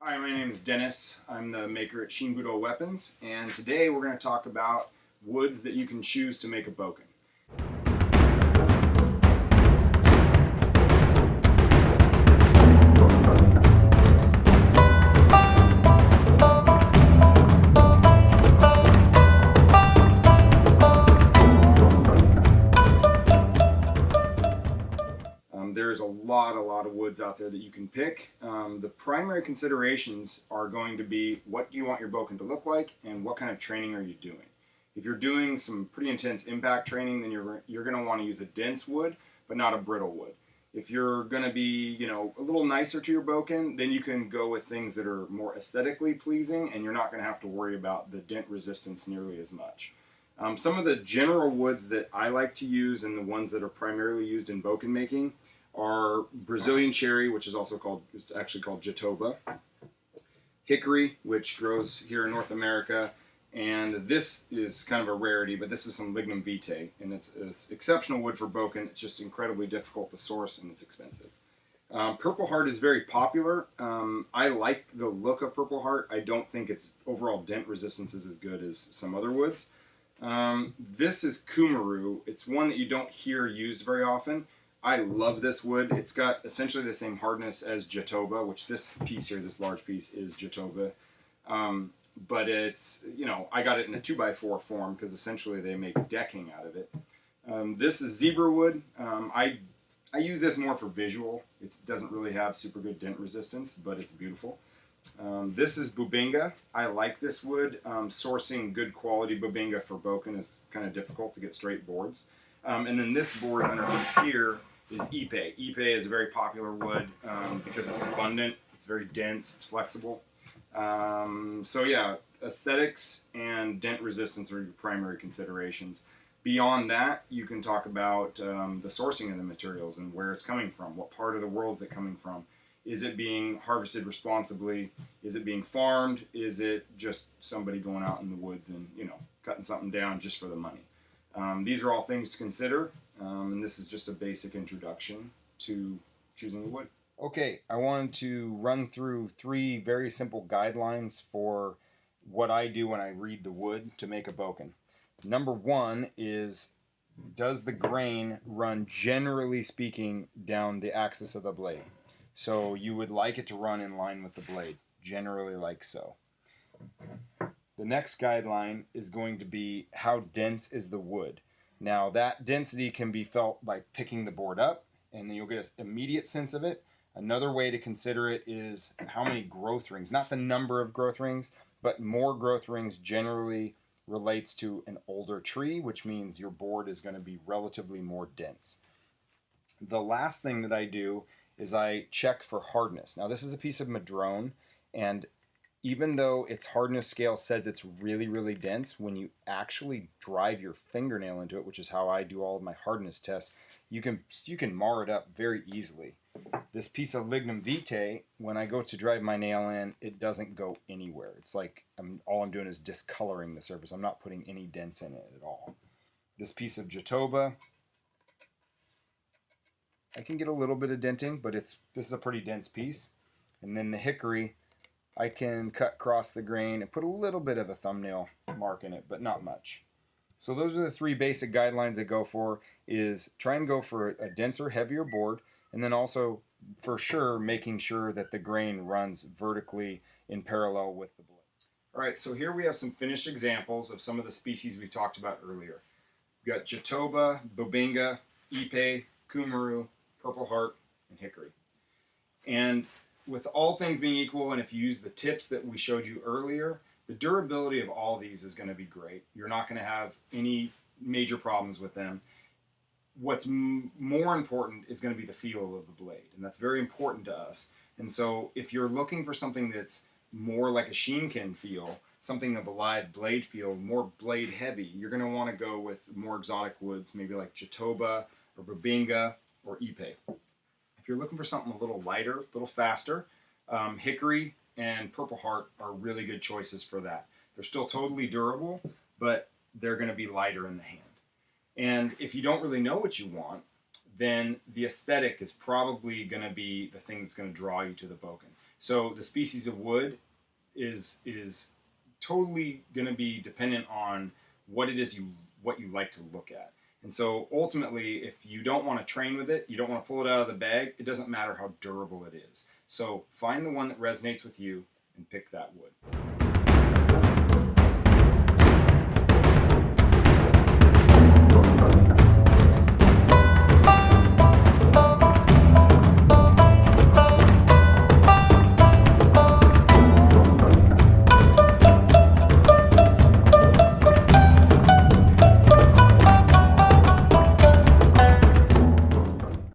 Hi, my name is Dennis. I'm the maker at Shinbudo weapons, and today we're going to talk about woods that you can choose to make a bokken. There's a lot of woods out there that you can pick. The primary considerations are going to be what do you want your bokken to look like and what kind of training are you doing. If you're doing some pretty intense impact training, then you're going to want to use a dense wood, but not a brittle wood. If you're going to be, a little nicer to your bokken, then you can go with things that are more aesthetically pleasing, and you're not going to have to worry about the dent resistance nearly as much. Some of the general woods that I like to use and the ones that are primarily used in bokken making are Brazilian cherry, which is it's actually called jatoba, hickory, which grows here in North America, and this is kind of a rarity, but this is some lignum vitae, and it's exceptional wood for bokken. It's just incredibly difficult to source, and it's expensive. Purple heart is very popular. I like the look of purple heart. I don't think its overall dent resistance is as good as some other woods. This is kumaru. It's one that you don't hear used very often. I love this wood. It's got essentially the same hardness as jatoba, which this piece here, this large piece, is jatoba. But it's, I got it in a 2x4 form because essentially they make decking out of it. This is zebra wood. I use this more for visual. It doesn't really have super good dent resistance, but it's beautiful. This is bubinga. I like this wood. Sourcing good quality bubinga for bokken is kind of difficult to get straight boards. And then this board underneath here is ipe. Ipe is a very popular wood because it's abundant, it's very dense, it's flexible. So yeah, aesthetics and dent resistance are your primary considerations. Beyond that, you can talk about the sourcing of the materials and where it's coming from, what part of the world is it coming from. Is it being harvested responsibly? Is it being farmed? Is it just somebody going out in the woods and, cutting something down just for the money? These are all things to consider, and this is just a basic introduction to choosing the wood. Okay, I wanted to run through 3 very simple guidelines for what I do when I read the wood to make a bokken. Number 1 is, does the grain run, generally speaking, down the axis of the blade? So you would like it to run in line with the blade, generally like so. The next guideline is going to be how dense is the wood. Now that density can be felt by picking the board up, and then you'll get an immediate sense of it. Another way to consider it is how many growth rings, not the number of growth rings, but more growth rings generally relates to an older tree, which means your board is going to be relatively more dense. The last thing that I do is I check for hardness. Now this is a piece of madrone, and even though its hardness scale says it's really dense, when you actually drive your fingernail into it, which is how I do all of my hardness tests, you can mar it up very easily. This piece of lignum vitae, when I go to drive my nail in, it doesn't go anywhere. It's like all I'm doing is discoloring the surface. I'm not putting any dents in it at all. This piece of jatoba, I can get a little bit of denting, but this is a pretty dense piece. And then the hickory, I can cut across the grain and put a little bit of a thumbnail mark in it, but not much. So those are the 3 basic guidelines I go for, is try and go for a denser, heavier board, and then also, for sure, making sure that the grain runs vertically in parallel with the blade. All right, so here we have some finished examples of some of the species we talked about earlier. We've got jatoba, bubinga, ipe, kumaru, purple heart, and hickory. And with all things being equal, and if you use the tips that we showed you earlier, the durability of all these is going to be great. You're not going to have any major problems with them. What's more important is going to be the feel of the blade, and that's very important to us. And so if you're looking for something that's more like a shinken feel, something of a live blade feel, more blade heavy, you're going to want to go with more exotic woods, maybe like jatoba or bubinga or ipe. If you're looking for something a little lighter, a little faster, hickory and purple heart are really good choices for that. They're still totally durable, but they're going to be lighter in the hand. And if you don't really know what you want, then the aesthetic is probably going to be the thing that's going to draw you to the bokken. So the species of wood is totally going to be dependent on what it is what you like to look at. And so ultimately, if you don't want to train with it, you don't want to pull it out of the bag, it doesn't matter how durable it is. So find the one that resonates with you and pick that wood.